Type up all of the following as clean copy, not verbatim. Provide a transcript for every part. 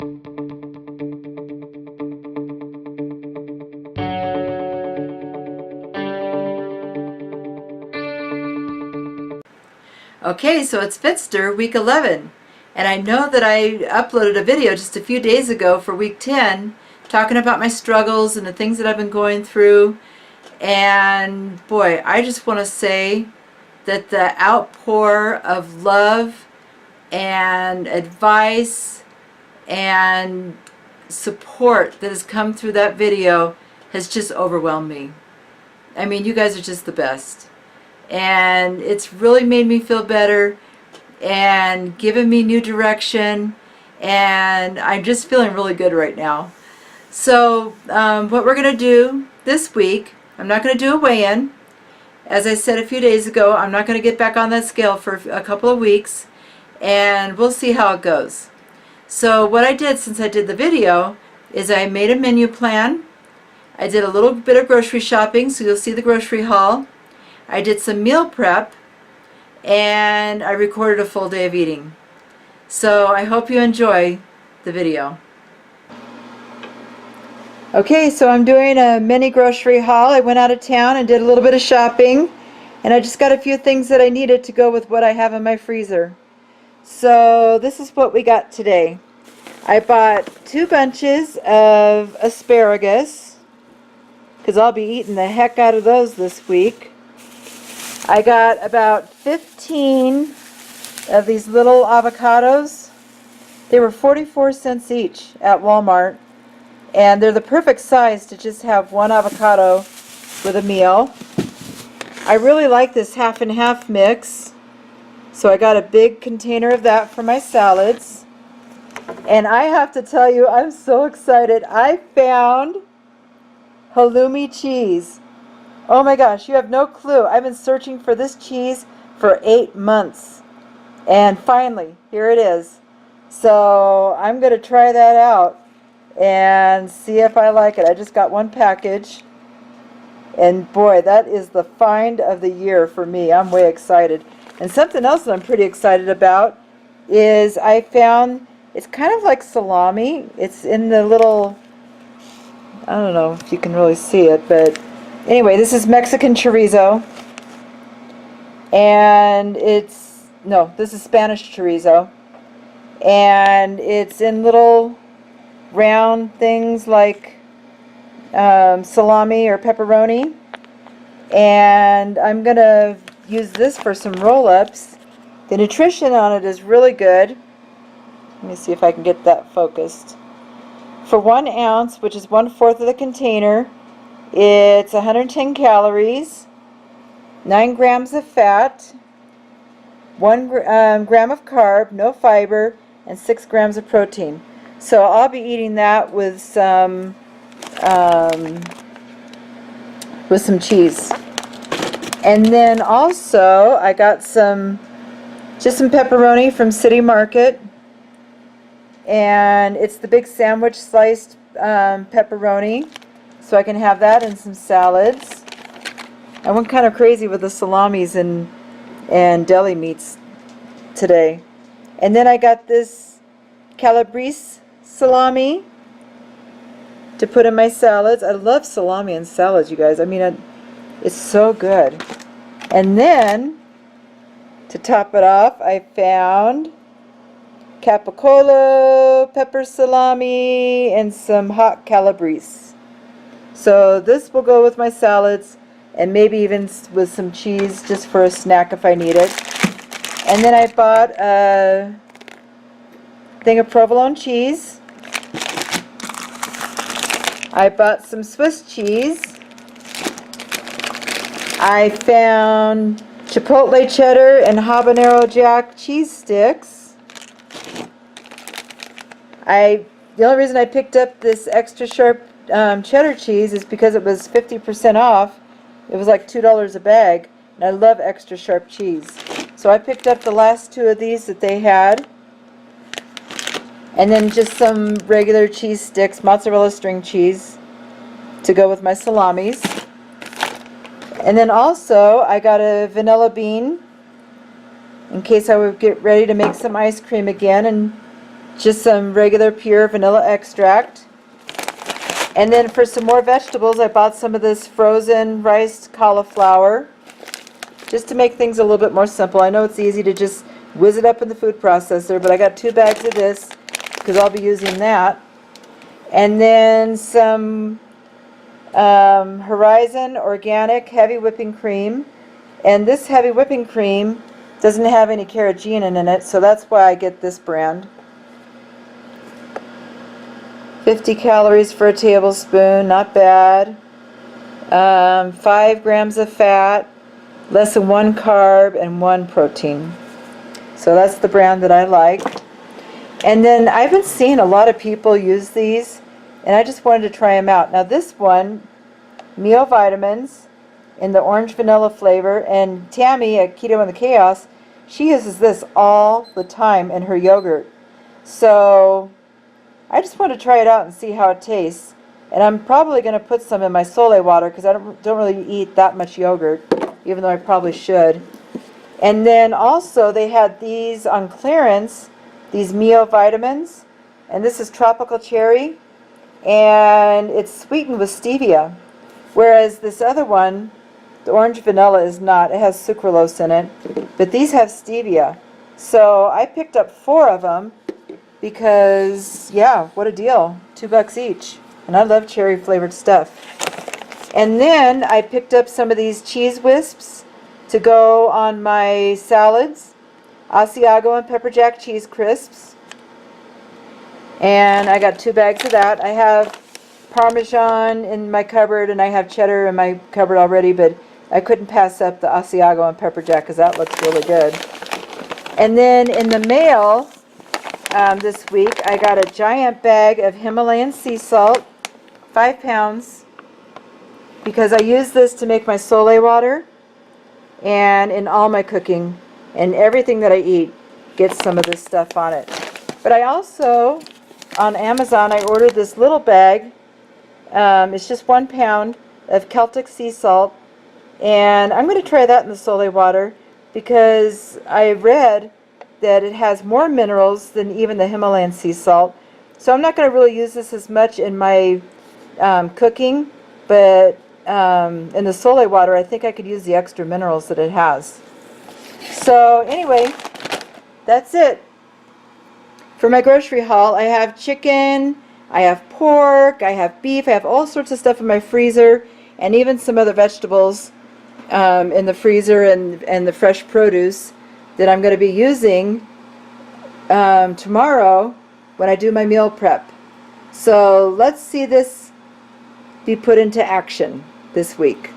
Okay, so it's Fitster week 11, and I know that I uploaded a video just a few days ago for week 10 talking about my struggles and the things that I've been going through, and boy, I just want to say that the outpour of love and advice and support that has come through that video has just overwhelmed me. I mean, you guys are just the best. And it's really made me feel better and given me new direction, and I'm just feeling really good right now. So what we're going to do this week, I'm not going to do a weigh-in. As I said a few days ago, I'm not going to get back on that scale for a couple of weeks, and we'll see how it goes. So what I did since I did the video is I made a menu plan. I did a little bit of grocery shopping, so you'll see the grocery haul. I did some meal prep, and I recorded a full day of eating. So I hope you enjoy the video. Okay, so I'm doing a mini grocery haul. I went out of town and did a little bit of shopping, and I just got a few things that I needed to go with what I have in my freezer. So this is what we got today. I bought 2 bunches of asparagus, because I'll be eating the heck out of those this week. I got about 15 of these little avocados. They were 44 cents each at Walmart, and they're the perfect size to just have one avocado with a meal. I really like this half and half mix, so I got a big container of that for my salads. And I have to tell you, I'm so excited. I found halloumi cheese. Oh my gosh, you have no clue. I've been searching for this cheese for 8 months. And finally, here it is. So I'm going to try that out and see if I like it. I just got 1 package. And boy, that is the find of the year for me. I'm way excited. And something else that I'm pretty excited about is I found, it's kind of like salami. It's in the little, I don't know if you can really see it, but anyway, this is Mexican chorizo, and this is Spanish chorizo, and it's in little round things like salami or pepperoni, and I'm going to use this for some roll-ups. The nutrition on it is really good. Let me see if I can get that focused. For 1 ounce, which is 1/4 of the container, it's 110 calories, 9 grams of fat, 1 gram of carb, no fiber, and 6 grams of protein. So I'll be eating that with some cheese. And then also I got some pepperoni from City Market, and it's the big sandwich sliced pepperoni. So I can have that and some salads. I went kind of crazy with the salamis and deli meats today. And then I got this calabrese salami to put in my salads. I love salami and salads, you guys. I mean, it's so good. And then, to top it off, I found capicola, pepper salami, and some hot calabrese. So this will go with my salads, and maybe even with some cheese just for a snack if I need it. And then I bought a thing of provolone cheese. I bought some Swiss cheese. I found chipotle cheddar and habanero jack cheese sticks. The only reason I picked up this extra sharp cheddar cheese is because it was 50% off. It was like $2 a bag, and I love extra sharp cheese. So I picked up the last 2 of these that they had, and then just some regular cheese sticks, mozzarella string cheese, to go with my salamis. And then also I got a vanilla bean in case I would get ready to make some ice cream again, and just some regular pure vanilla extract. And then for some more vegetables, I bought some of this frozen riced cauliflower, just to make things a little bit more simple. I know it's easy to just whiz it up in the food processor, but I got 2 bags of this because I'll be using that. And then some Horizon Organic Heavy Whipping Cream. And this heavy whipping cream doesn't have any carrageenan in it, so that's why I get this brand. 50 calories for a tablespoon, not bad. 5 grams of fat, less than 1 carb, and 1 protein. So that's the brand that I like. And then I've been seeing a lot of people use these, and I just wanted to try them out. Now this one, Meal Vitamins, in the orange vanilla flavor, and Tammy at Keto and the Chaos, she uses this all the time in her yogurt. So I just want to try it out and see how it tastes. And I'm probably going to put some in my Sole water because I don't really eat that much yogurt, even though I probably should. And then also they had these on clearance, these Mio Vitamins, and this is tropical cherry, and it's sweetened with stevia. Whereas this other one, the orange vanilla, is not. It has sucralose in it, but these have stevia. So I picked up 4 of them because, yeah, what a deal. $2 each. And I love cherry flavored stuff. And then I picked up some of these cheese wisps to go on my salads. Asiago and pepper jack cheese crisps. And I got 2 bags of that. I have Parmesan in my cupboard, and I have cheddar in my cupboard already, but I couldn't pass up the Asiago and pepper jack because that looks really good. And then in the mail this week, I got a giant bag of Himalayan sea salt, 5 pounds, because I use this to make my Sole water and in all my cooking, and everything that I eat gets some of this stuff on it. But I also, on Amazon, I ordered this little bag. It's just 1 pound of Celtic sea salt, and I'm going to try that in the Sole water because I read that it has more minerals than even the Himalayan sea salt. So I'm not going to really use this as much in my cooking, but in the Sole water I think I could use the extra minerals that it has. So anyway, that's it. For my grocery haul, I have chicken, I have pork, I have beef, I have all sorts of stuff in my freezer, and even some other vegetables in the freezer, and the fresh produce that I'm going to be using tomorrow when I do my meal prep. So let's see this be put into action this week.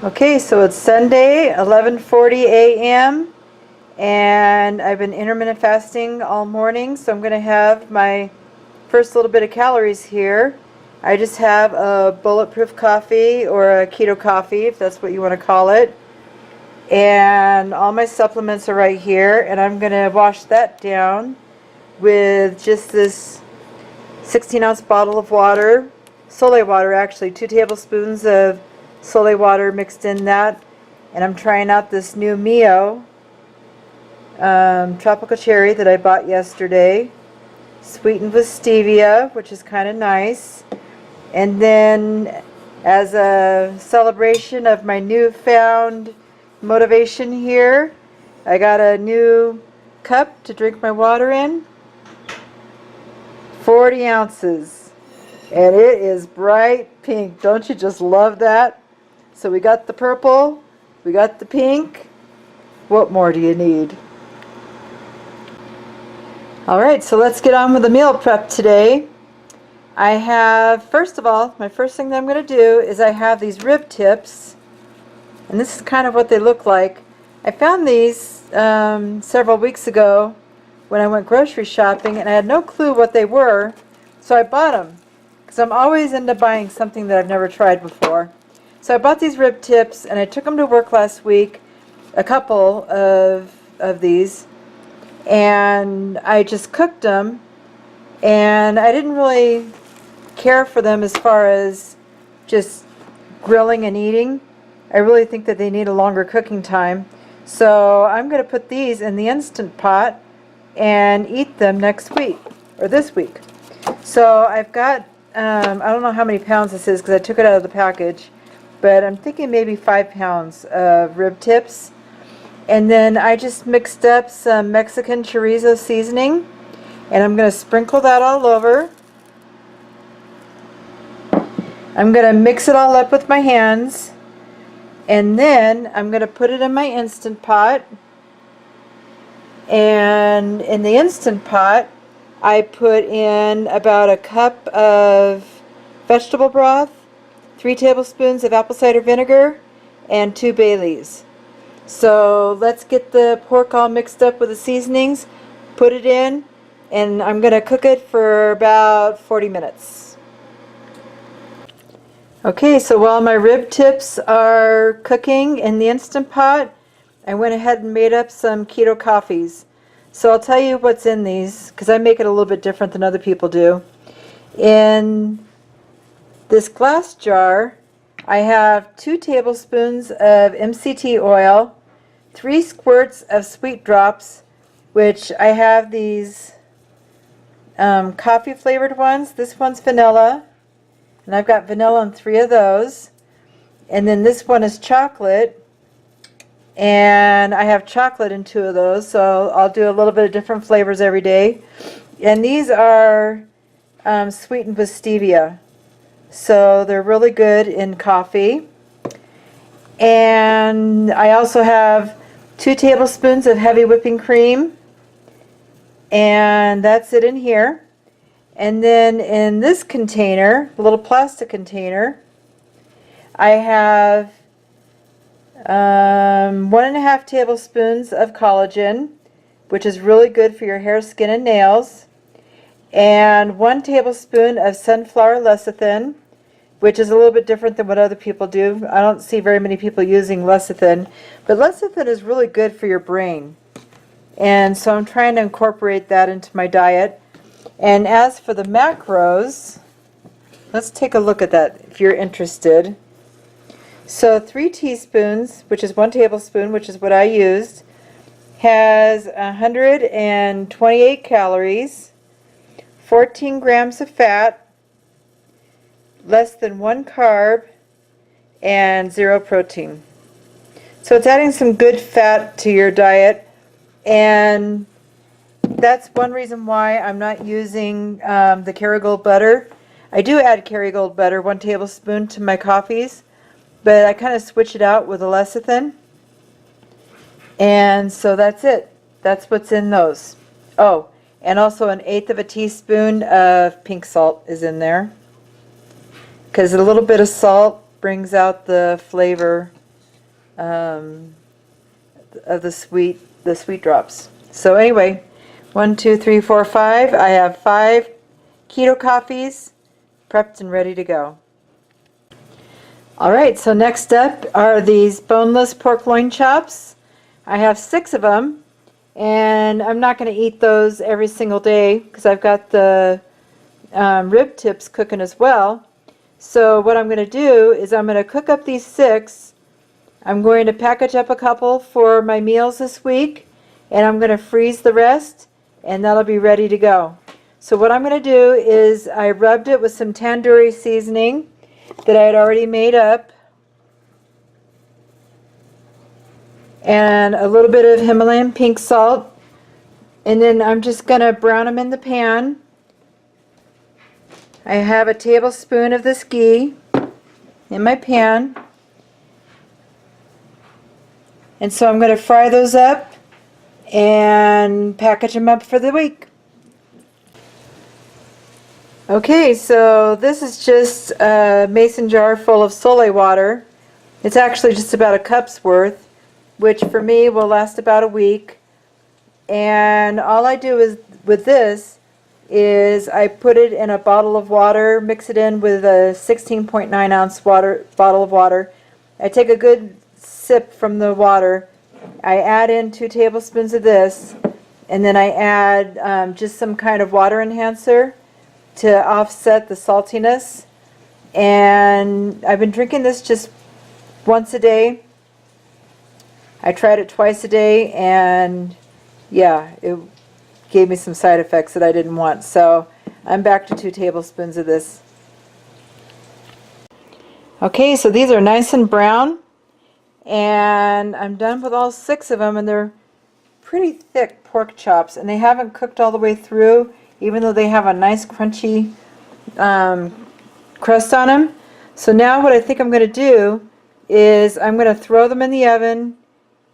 Okay, so it's Sunday, 11:40 a.m. and I've been intermittent fasting all morning, so I'm going to have my first little bit of calories here. I just have a bulletproof coffee, or a keto coffee, if that's what you want to call it. And all my supplements are right here, and I'm going to wash that down with just this 16-ounce bottle of water, Sole water actually, 2 tablespoons of Sole water mixed in that. And I'm trying out this new Mio tropical cherry that I bought yesterday, sweetened with stevia, which is kind of nice. And then, as a celebration of my newfound motivation here, I got a new cup to drink my water in, 40 ounces, and it is bright pink. Don't you just love that? So we got the purple, we got the pink. What more do you need? Alright, so let's get on with the meal prep today. I have, first of all, my first thing that I'm going to do is I have these rib tips, and this is kind of what they look like. I found these several weeks ago when I went grocery shopping, and I had no clue what they were, so I bought them because I'm always into buying something that I've never tried before. So I bought these rib tips, and I took them to work last week, a couple of these, and I just cooked them, and I didn't really care for them as far as just grilling and eating. I really think that they need a longer cooking time. So I'm going to put these in the Instant Pot and eat them next week, or this week. So I've got, I don't know how many pounds this is because I took it out of the package, but I'm thinking maybe 5 pounds of rib tips. And then I just mixed up some Mexican chorizo seasoning, and I'm going to sprinkle that all over. I'm going to mix it all up with my hands, and then I'm going to put it in my Instant Pot. And in the Instant Pot, I put in about a cup of vegetable broth, 3 tablespoons of apple cider vinegar, and 2 bay leaves. So let's get the pork all mixed up with the seasonings, put it in, and I'm going to cook it for about 40 minutes. Okay, so while my rib tips are cooking in the Instant Pot, I went ahead and made up some keto coffees. So I'll tell you what's in these, because I make it a little bit different than other people do. In this glass jar, I have 2 tablespoons of MCT oil, 3 squirts of sweet drops, which I have these coffee flavored ones. This one's vanilla, and I've got vanilla in 3 of those. And then this one is chocolate, and I have chocolate in 2 of those, so I'll do a little bit of different flavors every day. And these are sweetened with stevia. So they're really good in coffee. And I also have 2 tablespoons of heavy whipping cream. And that's it in here. And then in this container, the little plastic container, I have 1.5 tablespoons of collagen, which is really good for your hair, skin, and nails. And 1 tablespoon of sunflower lecithin, which is a little bit different than what other people do. I don't see very many people using lecithin, but lecithin is really good for your brain. And so I'm trying to incorporate that into my diet. And as for the macros, let's take a look at that if you're interested. So 3 teaspoons, which is 1 tablespoon, which is what I used, has 128 calories, 14 grams of fat, less than 1 carb, and 0 protein. So it's adding some good fat to your diet, and that's one reason why I'm not using the Kerrygold butter. I do add Kerrygold butter, 1 tablespoon, to my coffees, but I kind of switch it out with a lecithin. And so that's it. That's what's in those. Oh, and also 1/8 of a teaspoon of pink salt is in there, because a little bit of salt brings out the flavor of the sweet drops. So anyway, 1, 2, 3, 4, 5. I have 5 keto coffees prepped and ready to go. Alright, so next up are these boneless pork loin chops. I have 6 of them, and I'm not going to eat those every single day because I've got the rib tips cooking as well. So what I'm going to do is I'm going to cook up these 6. I'm going to package up a couple for my meals this week, and I'm going to freeze the rest, and that'll be ready to go. So what I'm going to do is I rubbed it with some tandoori seasoning that I had already made up, and a little bit of Himalayan pink salt, and then I'm just going to brown them in the pan. I have a tablespoon of this ghee in my pan, and so I'm going to fry those up and package them up for the week. Okay, so this is just a mason jar full of sole water. It's actually just about a cup's worth, which for me will last about a week. And all I do is with this is I put it in a bottle of water, mix it in with a 16.9 ounce bottle of water. I take a good sip from the water. I add in 2 tablespoons of this, and then I add just some kind of water enhancer to offset the saltiness. And I've been drinking this just once a day. I tried it twice a day, and yeah, it gave me some side effects that I didn't want. So I'm back to 2 tablespoons of this. Okay, so these are nice and brown, and I'm done with all 6 of them, and they're pretty thick pork chops, and they haven't cooked all the way through, even though they have a nice crunchy crust on them. So now what I think I'm going to do is I'm going to throw them in the oven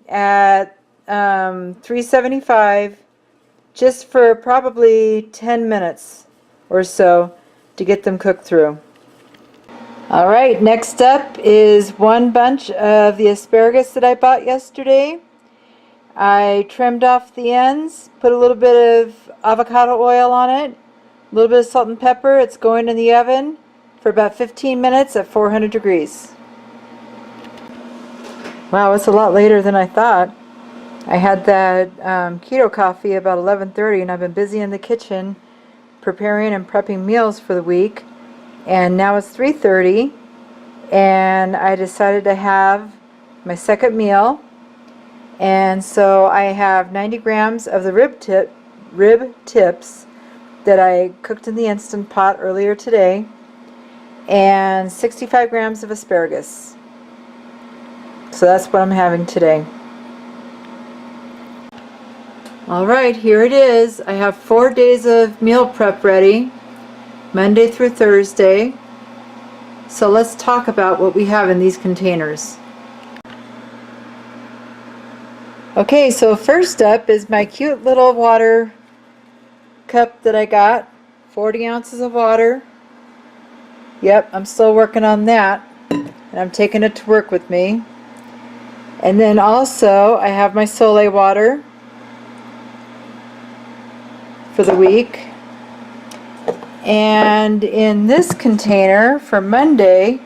at 375 just for probably 10 minutes or so to get them cooked through. Alright, next up is 1 bunch of the asparagus that I bought yesterday. I trimmed off the ends, put a little bit of avocado oil on it, a little bit of salt and pepper. It's going in the oven for about 15 minutes at 400 degrees. Wow, it's a lot later than I thought. I had that keto coffee about 11:30, and I've been busy in the kitchen preparing and prepping meals for the week. And now it's 3:30, and I decided to have my second meal. And so I have 90 grams of the rib tips that I cooked in the Instant Pot earlier today, and 65 grams of asparagus. So that's what I'm having today. Alright, here it is. I have 4 days of meal prep ready, Monday through Thursday. So let's talk about what we have in these containers. Okay, so first up is my cute little water cup that I got. 40 ounces of water. Yep, I'm still working on that, and I'm taking it to work with me. And then also I have my Soleil water for the week. And in this container for Monday,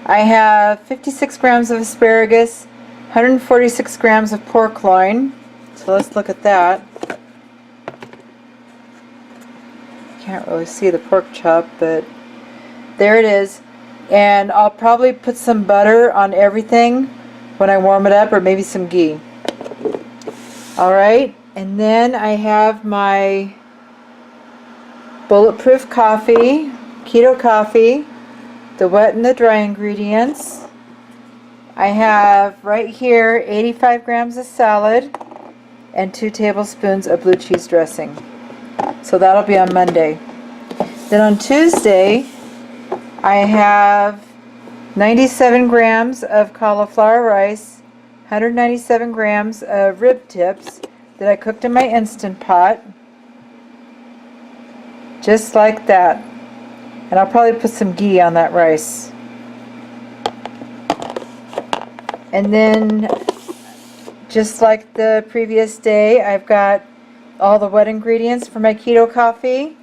I have 56 grams of asparagus, 146 grams of pork loin. So let's look at that. Can't really see the pork chop, but there it is. And I'll probably put some butter on everything when I warm it up, or maybe some ghee. Alright, and then I have my bulletproof coffee, keto coffee, the wet and the dry ingredients. I have right here 85 grams of salad and 2 tablespoons of blue cheese dressing. So that'll be on Monday. Then on Tuesday, I have 97 grams of cauliflower rice, 197 grams of rib tips that I cooked in my Instant Pot. Just like that. And I'll probably put some ghee on that rice. And then, just like the previous day, I've got all the wet ingredients for my keto coffee,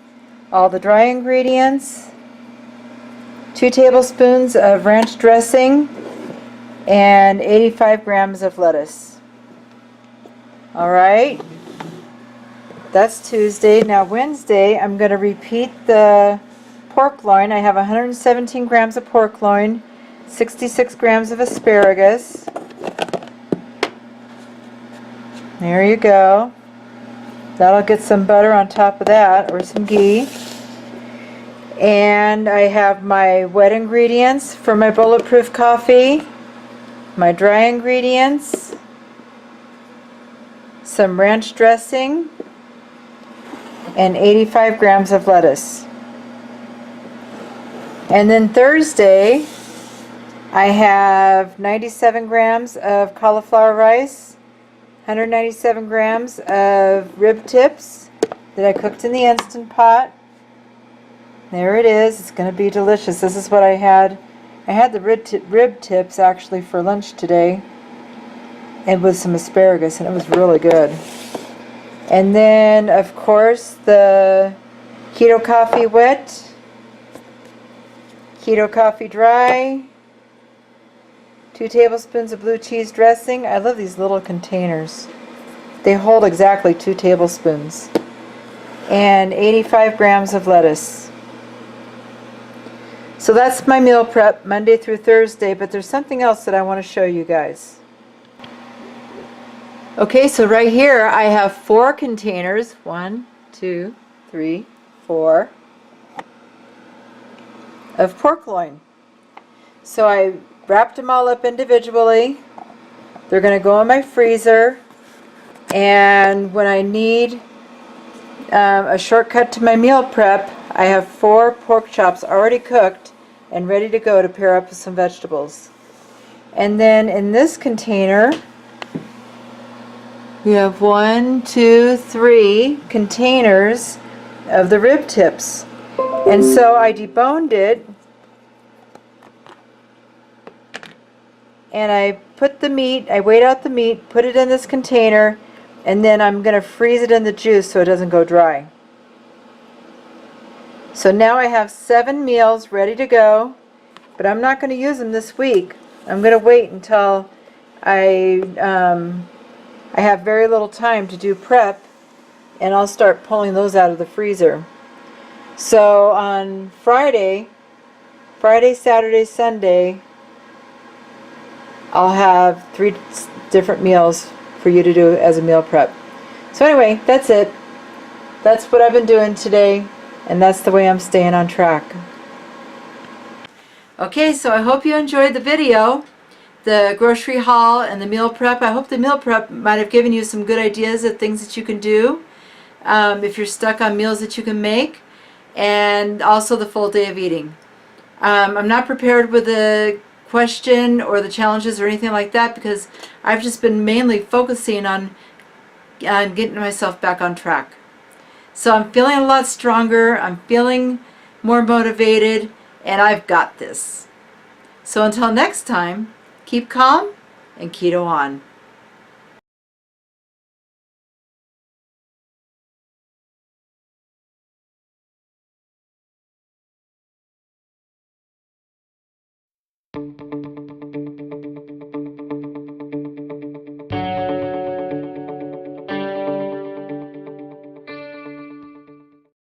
all the dry ingredients, 2 tablespoons of ranch dressing, and 85 grams of lettuce. Alright, that's Tuesday. Now Wednesday, I'm going to repeat the pork loin. I have 117 grams of pork loin, 66 grams of asparagus. There you go. That'll get some butter on top of that, or some ghee. And I have my wet ingredients for my bulletproof coffee, my dry ingredients, some ranch dressing, and 85 grams of lettuce. And then Thursday, I have 97 grams of cauliflower rice, 197 grams of rib tips that I cooked in the Instant Pot. There it is. It's going to be delicious. This is what I had. I had the rib tips actually for lunch today, and with some asparagus, and it was really good. And then, of course, the keto coffee wet, keto coffee dry, 2 tablespoons of blue cheese dressing. I love these little containers. They hold exactly 2 tablespoons. And 85 grams of lettuce. So that's my meal prep Monday through Thursday, but there's something else that I want to show you guys. Okay, so right here I have 4 containers. 1, 2, 3, 4 of pork loin. So I wrapped them all up individually. They're going to go in my freezer, and when I need a shortcut to my meal prep, I have 4 pork chops already cooked and ready to go to pair up with some vegetables. And then in this container we have 1, 2, 3 containers of the rib tips. And so I deboned it, and I put the meat, I weighed out the meat, put it in this container, and then I'm going to freeze it in the juice so it doesn't go dry. So now I have 7 meals ready to go, but I'm not going to use them this week. I'm going to wait until I have very little time to do prep, and I'll start pulling those out of the freezer. So on Friday, Saturday, Sunday, I'll have 3 different meals for you to do as a meal prep. So anyway, that's it. That's what I've been doing today, and that's the way I'm staying on track. Okay, so I hope you enjoyed the video, the grocery haul and the meal prep. I hope the meal prep might have given you some good ideas of things that you can do if you're stuck on meals that you can make, and also the full day of eating. I'm not prepared with a question or the challenges or anything like that, because I've just been mainly focusing on getting myself back on track. So I'm feeling a lot stronger, I'm feeling more motivated, and I've got this. So until next time, keep calm and keto on.